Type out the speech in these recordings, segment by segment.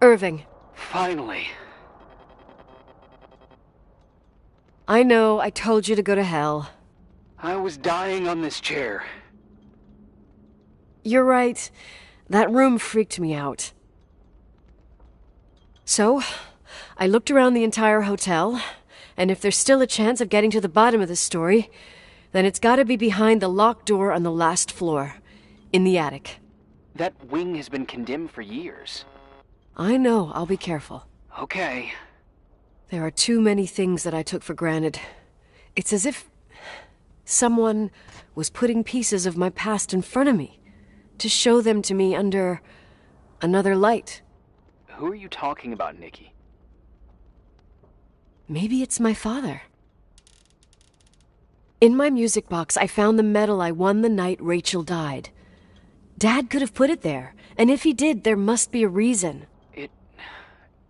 Irving. Finally. I know, I told you to go to hell. I was dying on this chair. You're right. That room freaked me out. So, I looked around the entire hotel, and if there's still a chance of getting to the bottom of this story, then it's gotta be behind the locked door on the last floor, in the attic. That wing has been condemned for years. I know, I'll be careful. Okay. There are too many things that I took for granted. It's as if someone was putting pieces of my past in front of me, to show them to me under another light. Who are you talking about, Nikki? Maybe it's my father. In my music box, I found the medal I won the night Rachel died. Dad could have put it there, and if he did, there must be a reason.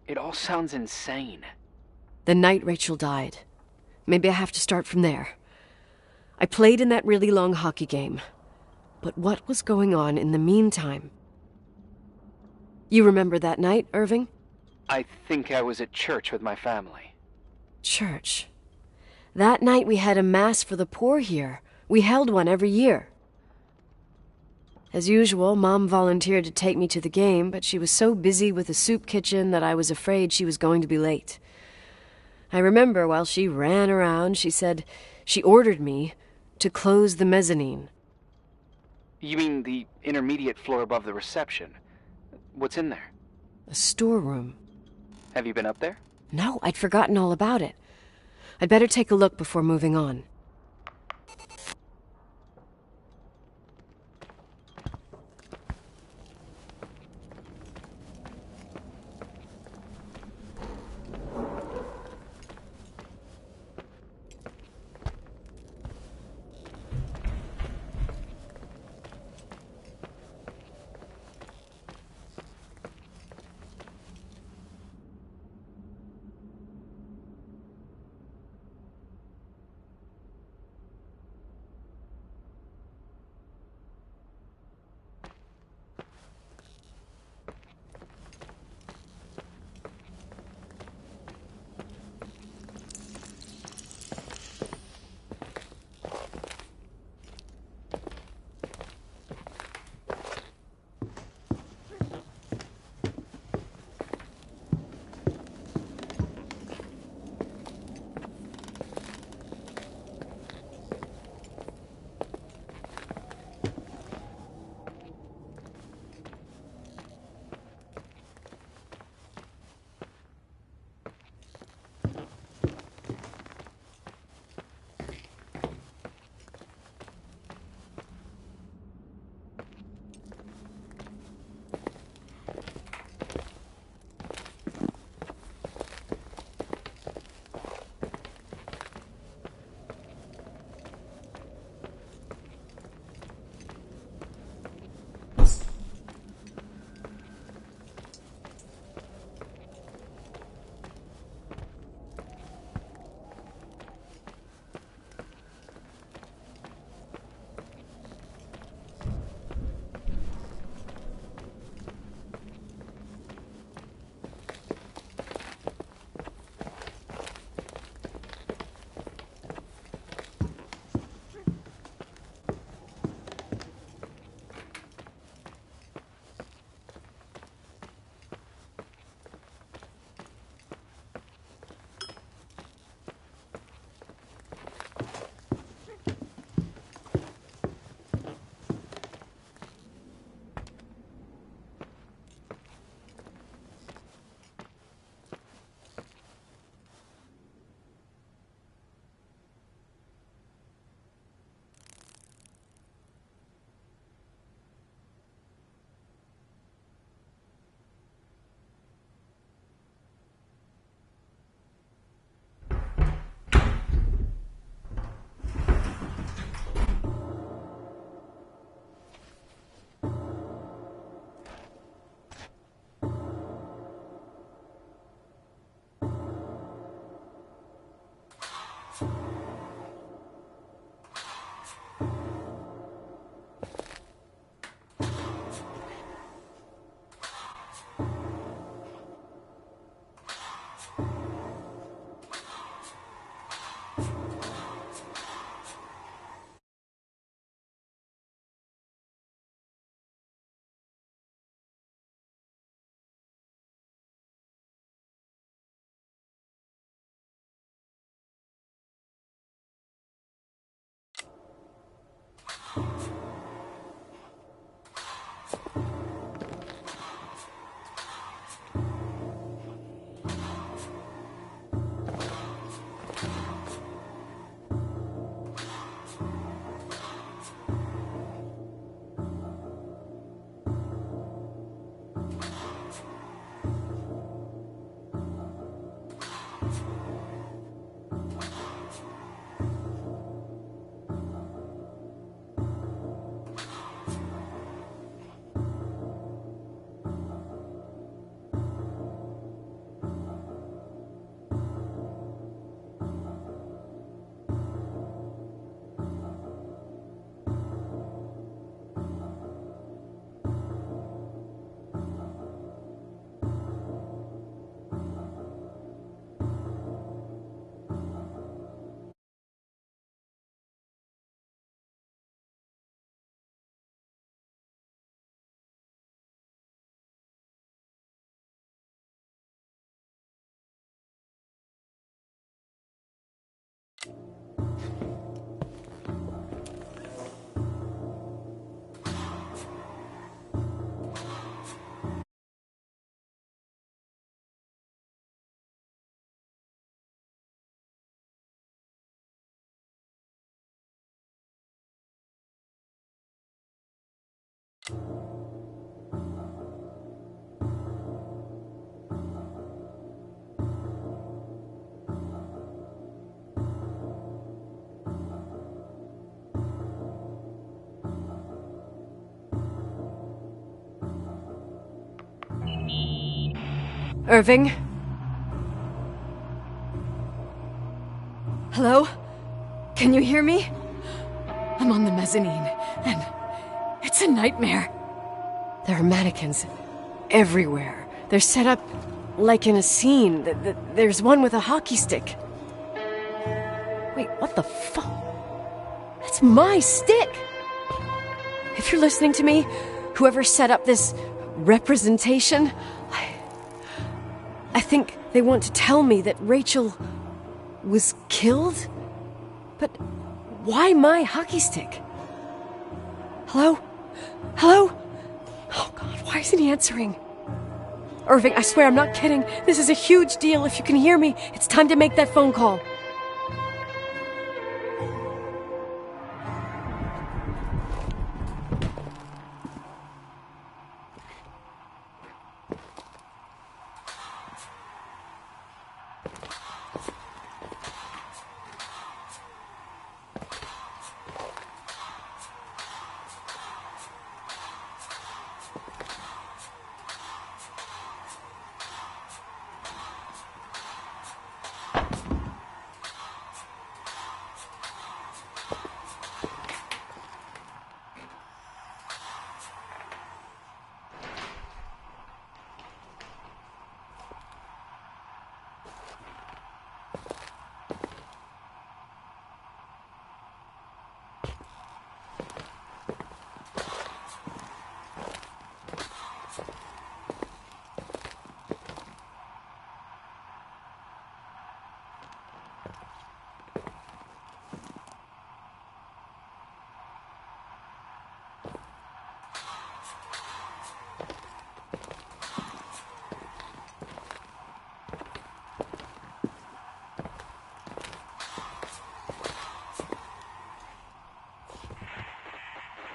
It all sounds insane. The night Rachel died. Maybe I have to start from there. I played in that really long hockey game. But what was going on in the meantime? You remember that night, Irving? I think I was at church with my family. Church. That night we had a mass for the poor here. We held one every year. As usual, Mom volunteered to take me to the game, but she was so busy with the soup kitchen that I was afraid she was going to be late. I remember while she ran around, she said she ordered me to close the mezzanine. You mean the intermediate floor above the reception? What's in there? A storeroom. Have you been up there? No, I'd forgotten all about it. I'd better take a look before moving on. Irving? Hello? Can you hear me? I'm on the mezzanine, and it's a nightmare. There are mannequins everywhere. They're set up like in a scene. There's one with a hockey stick. Wait, what the fuck? That's my stick! If you're listening to me, whoever set up this representation, I think they want to tell me that Rachel was killed? But why my hockey stick? Hello? Hello? Oh God, why isn't he answering? Irving, I swear I'm not kidding. This is a huge deal. If you can hear me, it's time to make that phone call.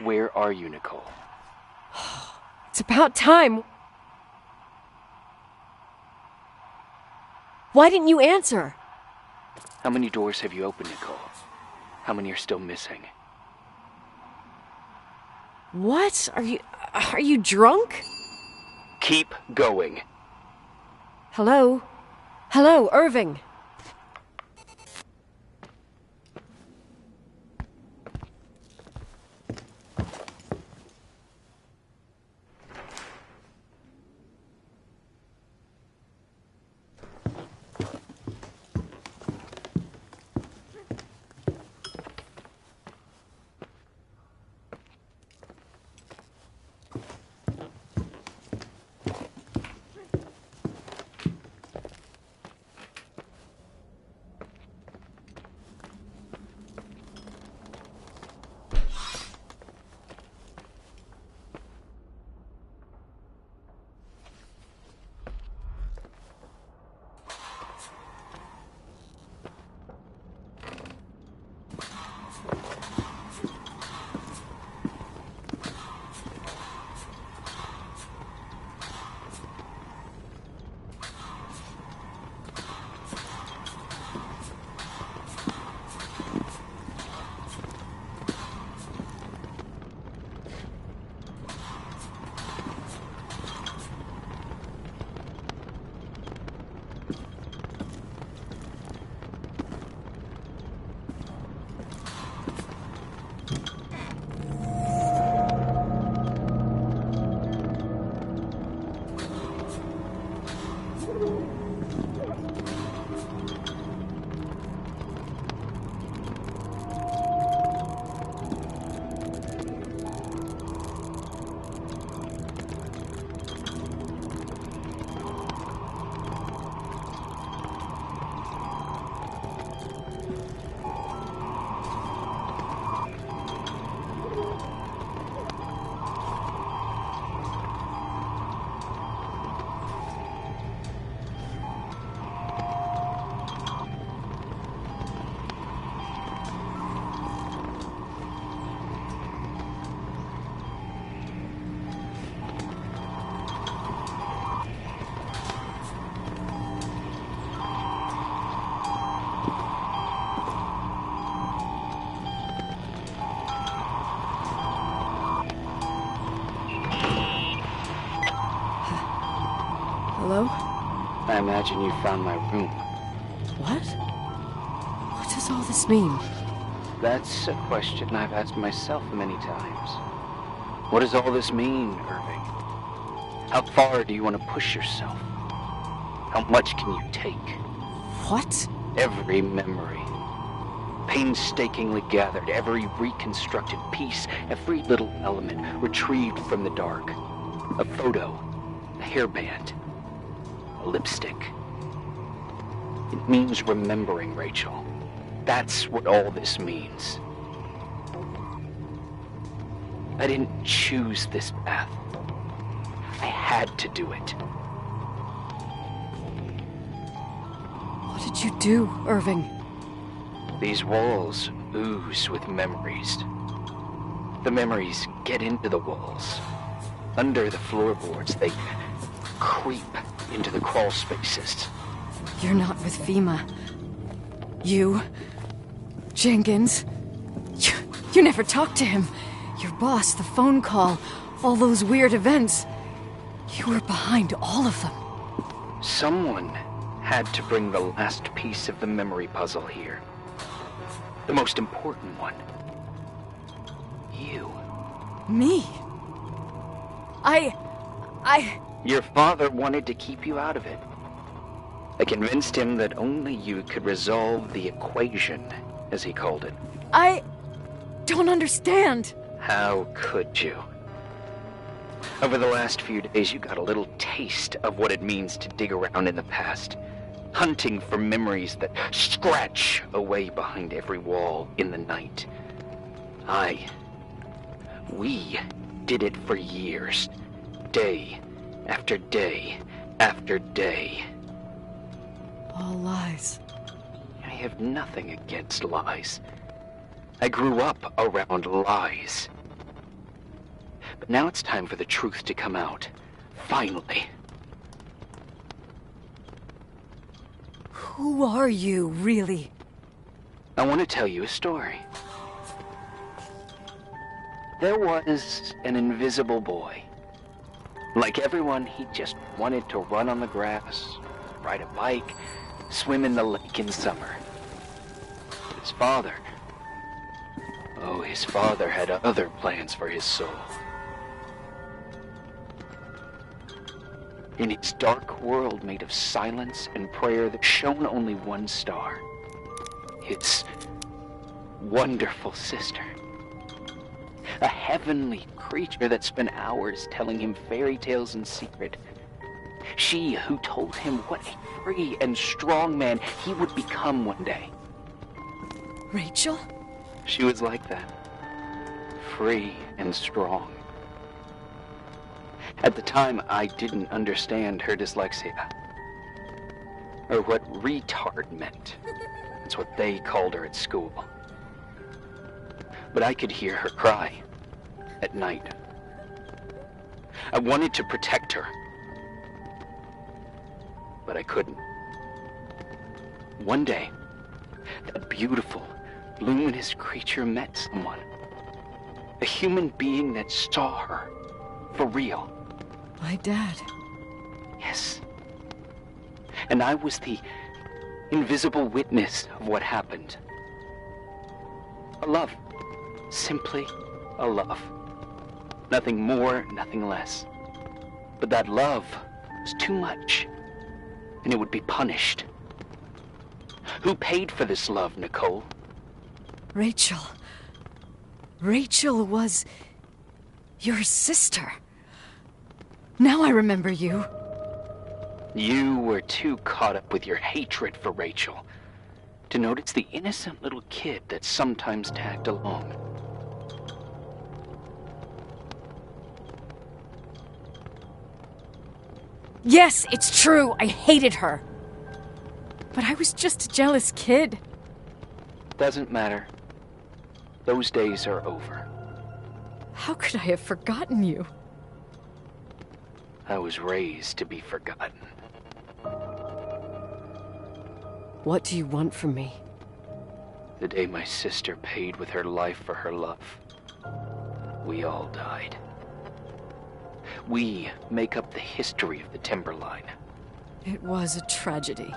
Where are you, Nicole? It's about time. Why didn't you answer? How many doors have you opened, Nicole? How many are still missing? What? Are you drunk? Keep going. Hello? Hello, Irving. Hello? I imagine you found my room. What? What does all this mean? That's a question I've asked myself many times. What does all this mean, Irving? How far do you want to push yourself? How much can you take? What? Every memory. Painstakingly gathered, every reconstructed piece, every little element retrieved from the dark. A photo, a hairband, a lipstick. It means remembering, Rachel. That's what all this means. I didn't choose this path. I had to do it. What did you do, Irving? These walls ooze with memories. The memories get into the walls. Under the floorboards, they creep into the crawl spaces. You're not with FEMA. You... Jenkins... You never talked to him. Your boss, the phone call, all those weird events. You were behind all of them. Someone had to bring the last piece of the memory puzzle here. The most important one. You. Me? Your father wanted to keep you out of it. I convinced him that only you could resolve the equation, as he called it. I don't understand. How could you? Over the last few days, you got a little taste of what it means to dig around in the past, hunting for memories that scratch away behind every wall in the night. We did it for years, day after day after day. All lies. I have nothing against lies. I grew up around lies. But now it's time for the truth to come out. Finally. Who are you, really? I want to tell you a story. There was an invisible boy. Like everyone, he just wanted to run on the grass, ride a bike, swim in the lake in summer. His father... Oh, his father had other plans for his soul. In his dark world made of silence and prayer that shone only one star. His wonderful sister. A heavenly creature that spent hours telling him fairy tales in secret. She who told him what a free and strong man he would become one day. Rachel? She was like that. Free and strong. At the time, I didn't understand her dyslexia. Or what retard meant. That's what they called her at school. But I could hear her cry. At night. I wanted to protect her. But I couldn't. One day, that beautiful, luminous creature met someone. A human being that saw her. For real. My dad. Yes. And I was the invisible witness of what happened. A love. Simply a love. Nothing more, nothing less. But that love was too much, and it would be punished. Who paid for this love, Nicole? Rachel. Rachel was... your sister. Now I remember you. You were too caught up with your hatred for Rachel to notice the innocent little kid that sometimes tagged along. Yes, it's true. I hated her. But I was just a jealous kid. Doesn't matter. Those days are over. How could I have forgotten you? I was raised to be forgotten. What do you want from me? The day my sister paid with her life for her love, we all died. We make up the history of the Timberline. It was a tragedy.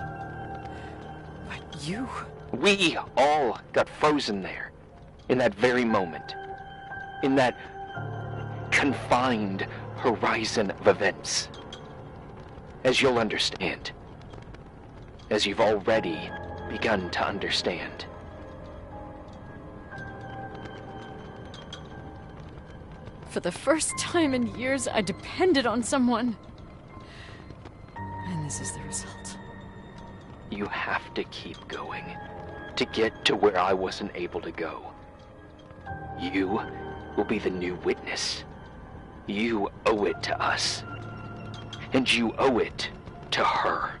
But you... We all got frozen there, in that very moment. In that confined horizon of events. As you'll understand. As you've already begun to understand. For the first time in years, I depended on someone. And this is the result. You have to keep going to get to where I wasn't able to go. You will be the new witness. You owe it to us. And you owe it to her.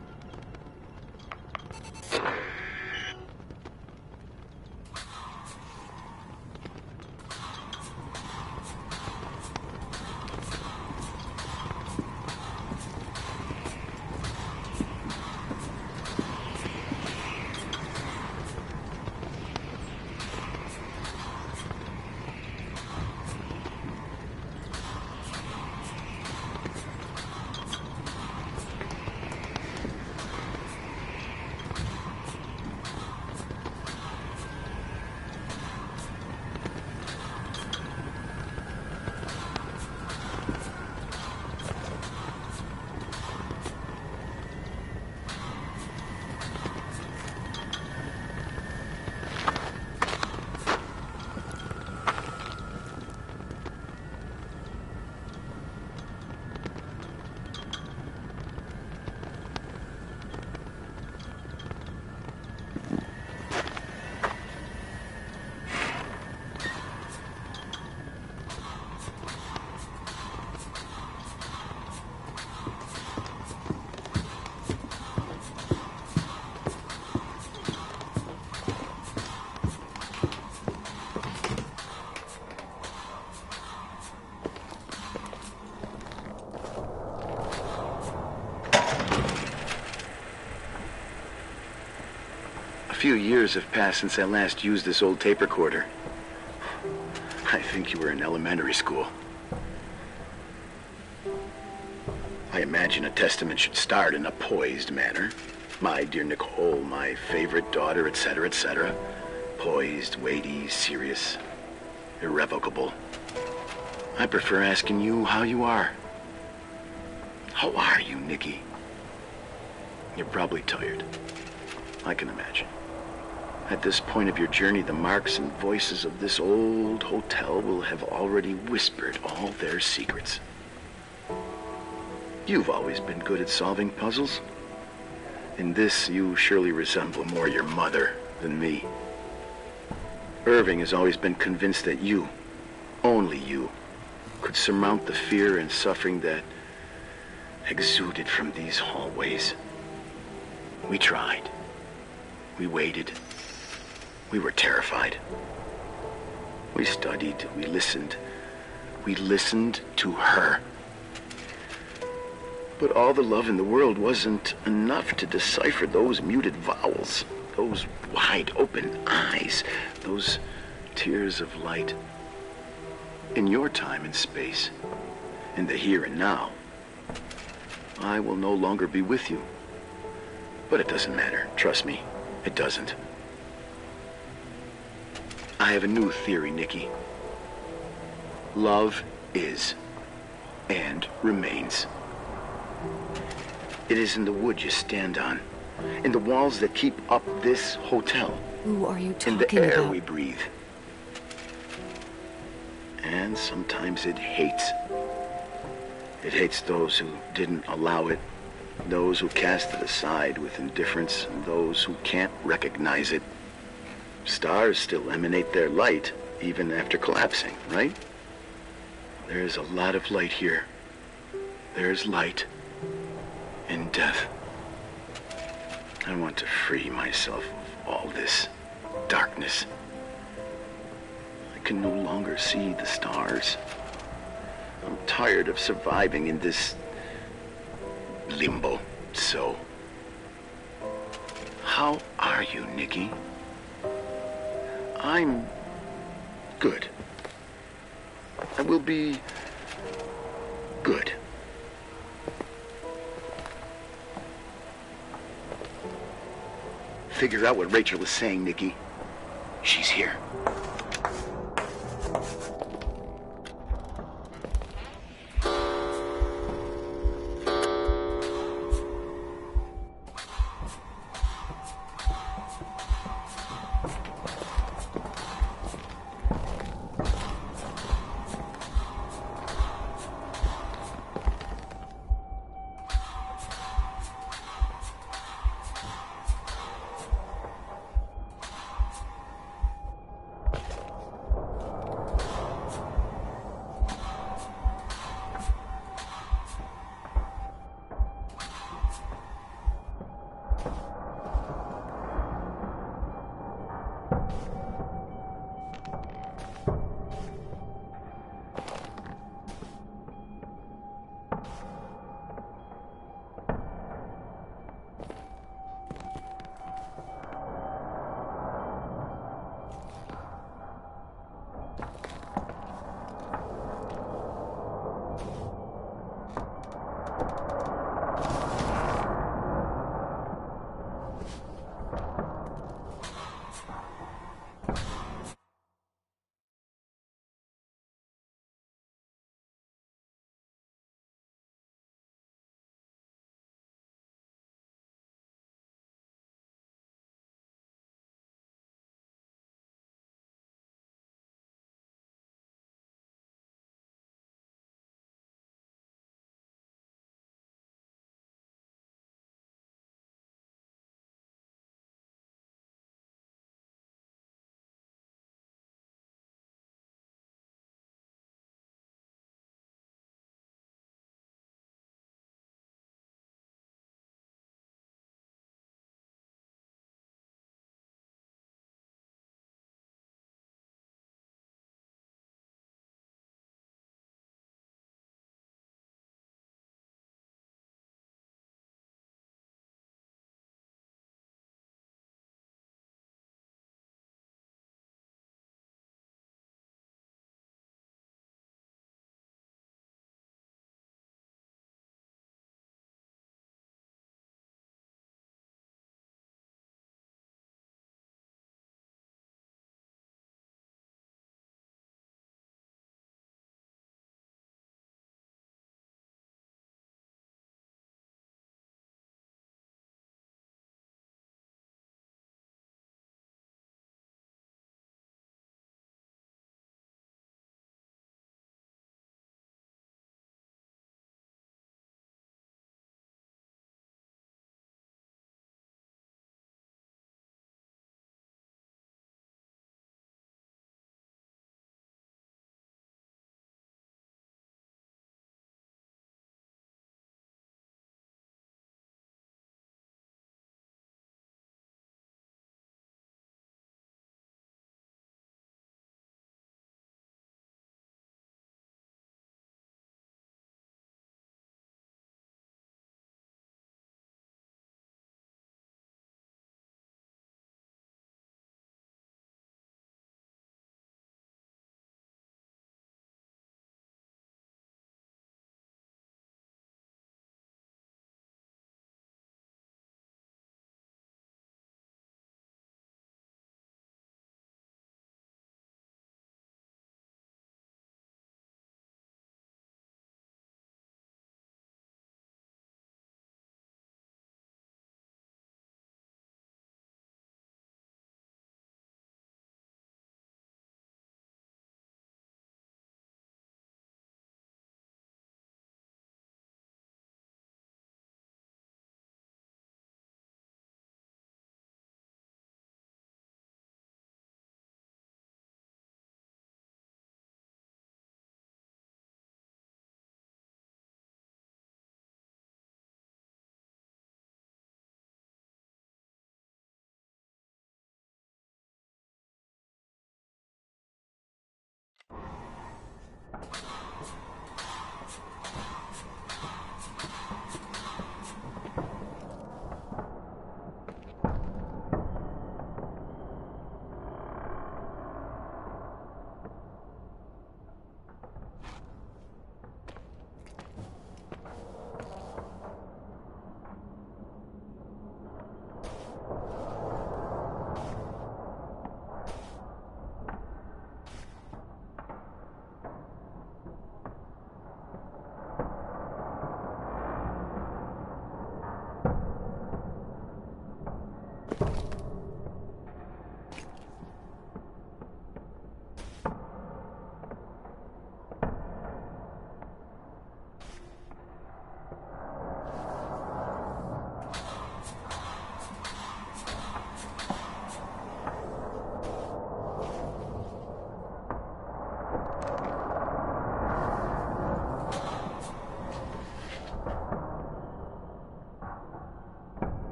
A few years have passed since I last used this old tape recorder. I think you were in elementary school. I imagine a testament should start in a poised manner. My dear Nicole, my favorite daughter, etc., etc. Poised, weighty, serious, irrevocable. I prefer asking you how you are. How are you, Nikki? You're probably tired. I can imagine. At this point of your journey, the marks and voices of this old hotel will have already whispered all their secrets. You've always been good at solving puzzles. In this, you surely resemble more your mother than me. Irving has always been convinced that you, only you, could surmount the fear and suffering that exuded from these hallways. We tried. We waited. We were terrified. We studied. We listened. We listened to her. But all the love in the world wasn't enough to decipher those muted vowels, those wide open eyes, those tears of light. In your time and space, in the here and now, I will no longer be with you. But it doesn't matter. Trust me, it doesn't. I have a new theory, Nikki. Love is and remains. It is in the wood you stand on, in the walls that keep up this hotel. Who are you talking about? In the air about? we breathe. And sometimes it hates. It hates those who didn't allow it, those who cast it aside with indifference, and those who can't recognize it. Stars still emanate their light, even after collapsing, right? There's a lot of light here. There's light in death. I want to free myself of all this darkness. I can no longer see the stars. I'm tired of surviving in this limbo. So, how are you, Nikki? I'm good. I will be good. figure out what Rachel is saying, Nikki. She's here.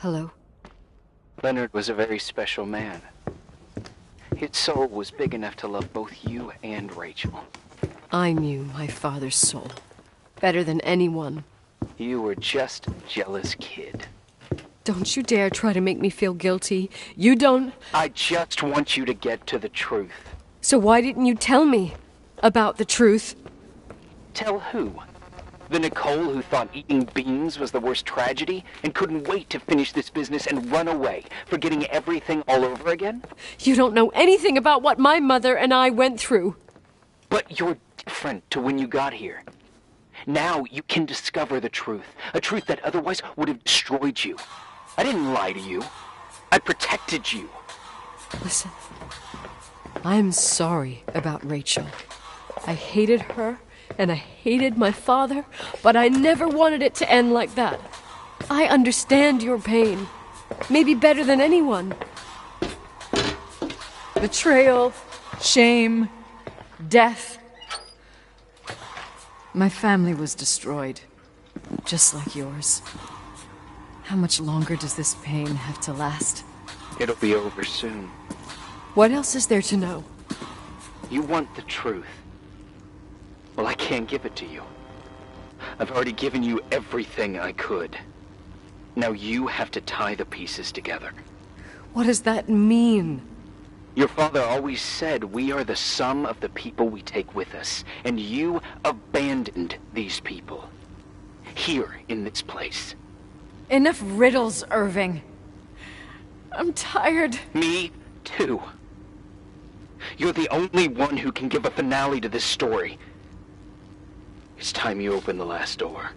Hello? Leonard was a very special man. His soul was big enough to love both you and Rachel. I knew my father's soul better than anyone. You were just a jealous kid. Don't you dare try to make me feel guilty. You don't... I just want you to get to the truth. So why didn't you tell me about the truth? Tell who? The Nicole who thought eating beans was the worst tragedy and couldn't wait to finish this business and run away, forgetting everything all over again? You don't know anything about what my mother and I went through. But you're different to when you got here. Now you can discover the truth, a truth that otherwise would have destroyed you. I didn't lie to you. I protected you. Listen, I'm sorry about Rachel. I hated her, and I hated my father, but I never wanted it to end like that. I understand your pain, maybe better than anyone. Betrayal, shame, death. My family was destroyed, just like yours. How much longer does this pain have to last? It'll be over soon. What else is there to know? You want the truth. Well, I can't give it to you. I've already given you everything I could. Now you have to tie the pieces together. What does that mean? Your father always said we are the sum of the people we take with us, and you abandoned these people. Here, in this place. Enough riddles, Irving. I'm tired. Me, too. You're the only one who can give a finale to this story. It's time you open the last door.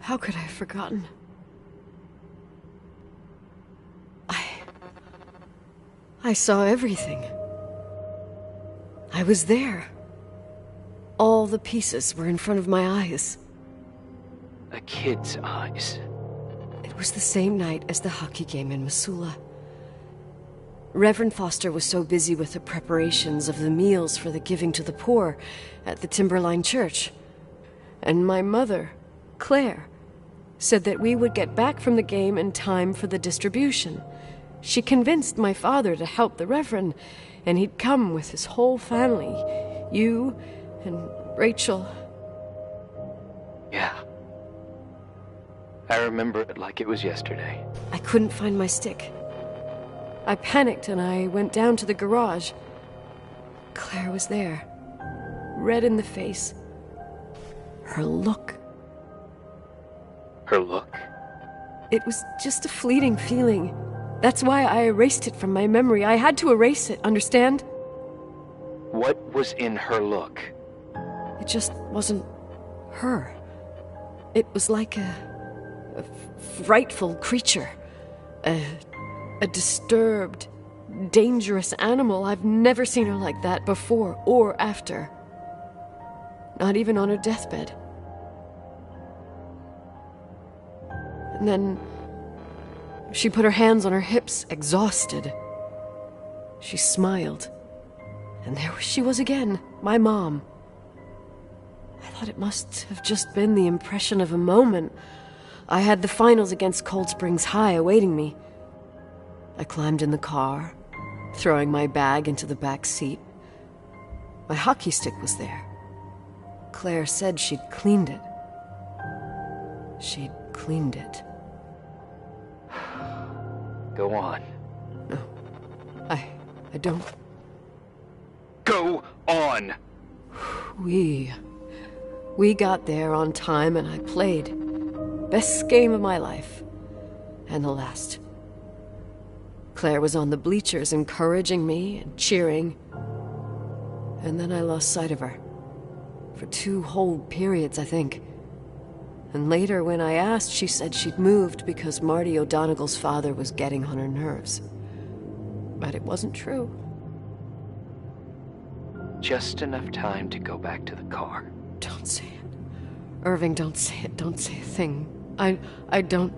How could I have forgotten? I saw everything. I was there. All the pieces were in front of my eyes. A kid's eyes. It was the same night as the hockey game in Missoula. Reverend Foster was so busy with the preparations of the meals for the giving to the poor at the Timberline Church. And my mother, Claire, said that we would get back from the game in time for the distribution. She convinced my father to help the Reverend, and he'd come with his whole family. You and Rachel. Yeah. I remember it like it was yesterday. I couldn't find my stick. I panicked and I went down to the garage. Claire was there, red in the face. Her look. Her look? It was just a fleeting feeling. That's why I erased it from my memory. I had to erase it, understand? What was in her look? It just wasn't her. It was like a frightful creature. A disturbed, dangerous animal. I've never seen her like that before or after. Not even on her deathbed. And then she put her hands on her hips, exhausted. She smiled. And there she was again, my mom. I thought it must have just been the impression of a moment. I had the finals against Cold Springs High awaiting me. I climbed in the car, throwing my bag into the back seat. My hockey stick was there. Claire said she'd cleaned it. She'd cleaned it. Go on. No, I don't. Go on! We got there on time and I played. Best game of my life. And the last. Claire was on the bleachers encouraging me and cheering. And then I lost sight of her. For 2 whole periods, I think. And later, when I asked, she said she'd moved because Marty O'Donegal's father was getting on her nerves. But it wasn't true. Just enough time to go back to the car. Don't say it. Irving, don't say it. Don't say a thing. I don't...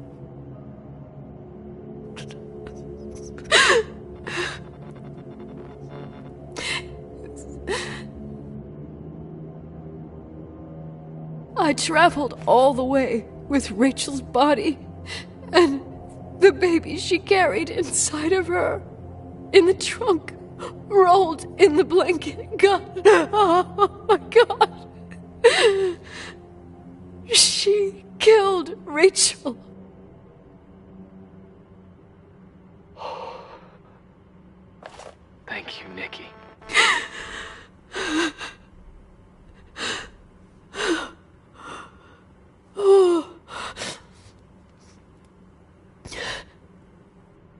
I traveled all the way with Rachel's body and the baby she carried inside of her in the trunk, rolled in the blanket. God, oh my God. She killed Rachel. Thank you, Nikki.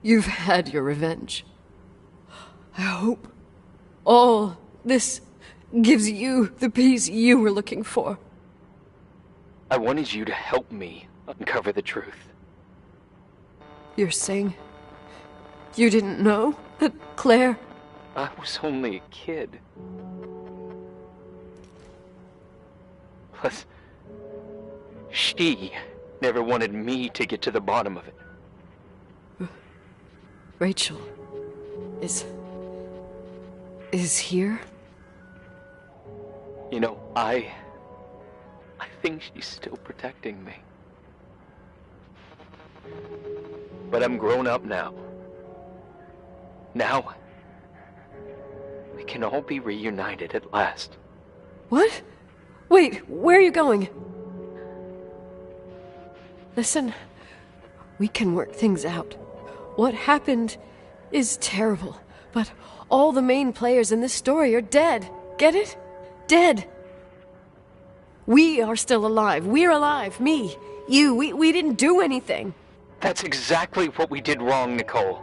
You've had your revenge. I hope all this gives you the peace you were looking for. I wanted you to help me uncover the truth. You're saying you didn't know that Claire... I was only a kid. Plus, she never wanted me to get to the bottom of it. Rachel is here? You know, I think she's still protecting me. But I'm grown up now. Now, we can all be reunited at last. What? Wait, where are you going? Listen, we can work things out. What happened is terrible, but all the main players in this story are dead. Get it? Dead. We are still alive. We're alive. Me, you, we didn't do anything. That's exactly what we did wrong, Nicole.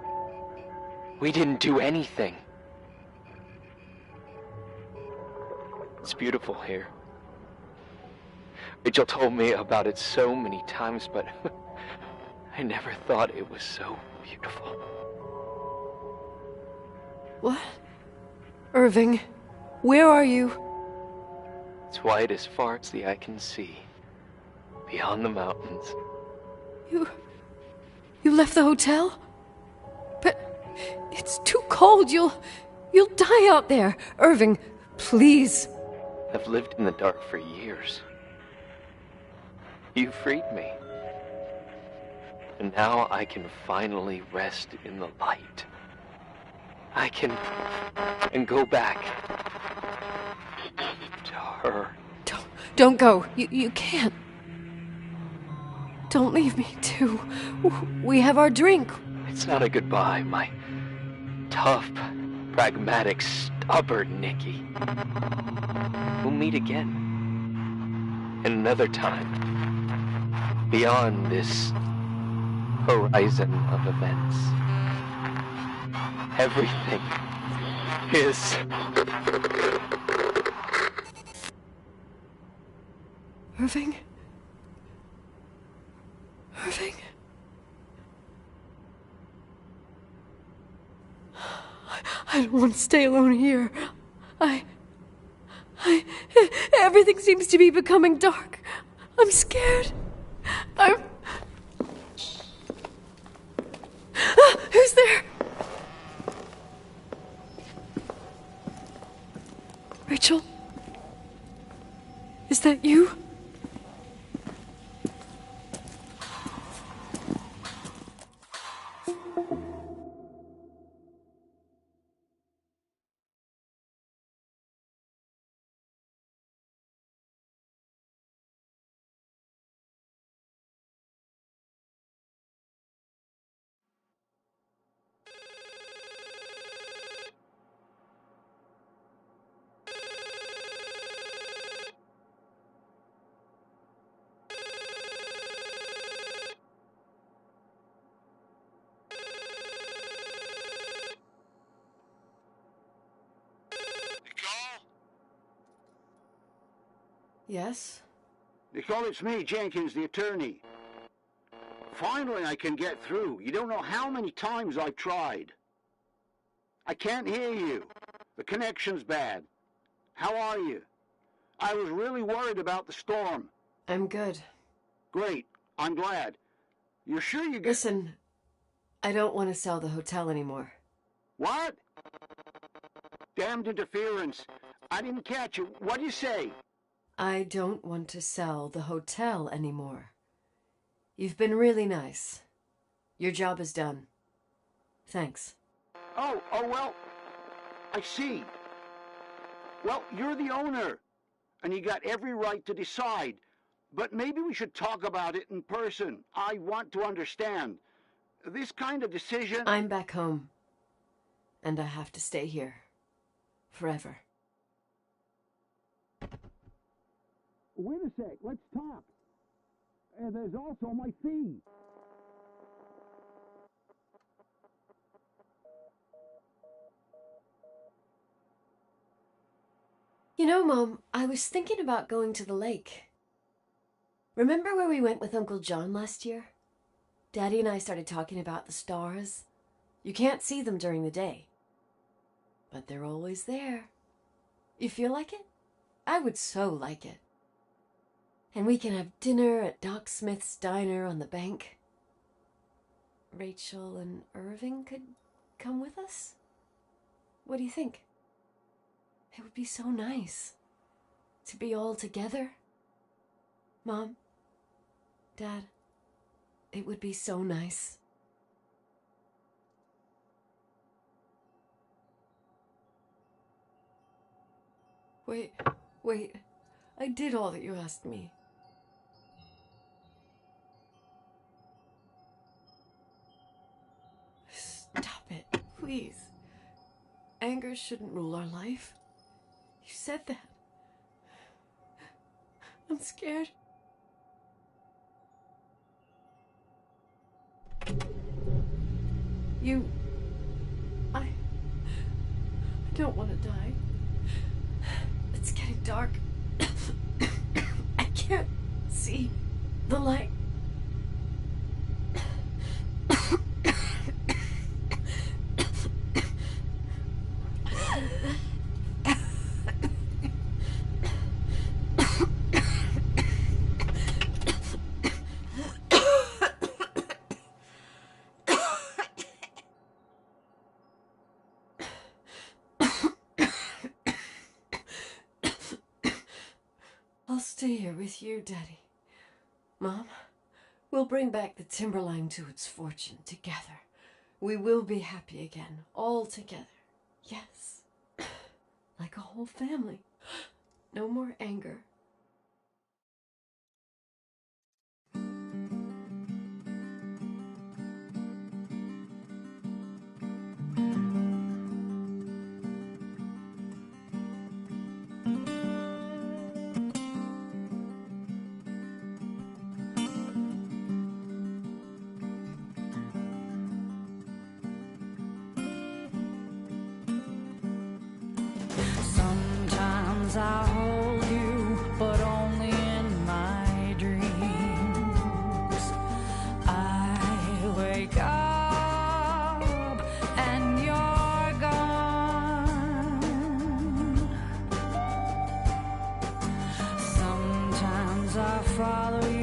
We didn't do anything. It's beautiful here. Rachel told me about it so many times, but I never thought it was so beautiful. What? Irving, where are you? It's white as far as the eye can see, beyond the mountains. You left the hotel? But it's too cold. You'll die out there. Irving, please. I've lived in the dark for years. You freed me. And now I can finally rest in the light. I can go back to her. Don't go. You can't. Don't leave me, too. We have our drink. It's not a goodbye. tough, pragmatic, stubborn Nikki. We'll meet again. In another time. Beyond this horizon of events. Everything is... Irving? Irving? I don't want to stay alone here. Everything seems to be becoming dark. I'm scared. Who's there? Rachel? Is that you? Yes? Nicole, it's me, Jenkins, the attorney. Finally, I can get through. You don't know how many times I've tried. I can't hear you. The connection's bad. How are you? I was really worried about the storm. I'm good. Great. I'm glad. You're sure you get... Listen, I don't want to sell the hotel anymore. What? Damned interference. I didn't catch you. What'd you say? I don't want to sell the hotel anymore. You've been really nice. Your job is done. Thanks. Oh, well, I see. Well, you're the owner, and you got every right to decide. But maybe we should talk about it in person. I want to understand. This kind of decision... I'm back home, and I have to stay here. Forever. Wait a sec, let's talk. There's also my fee. You know, Mom, I was thinking about going to the lake. Remember where we went with Uncle John last year? Daddy and I started talking about the stars. You can't see them during the day, but they're always there. You feel like it? I would so like it. And we can have dinner at Doc Smith's diner on the bank. Rachel and Irving could come with us? What do you think? It would be so nice to be all together. Mom, Dad, it would be so nice. Wait, I did all that you asked me. Stop it, please. Anger shouldn't rule our life. You said that. I'm scared. I don't want to die. It's getting dark. I can't see the light. I'll stay here with you, Daddy. Mom, we'll bring back the Timberline to its fortune together. We will be happy again, all together. Yes. Like a whole family. No more anger. Sometimes I hold you, but only in my dreams. I wake up and you're gone. Sometimes I follow you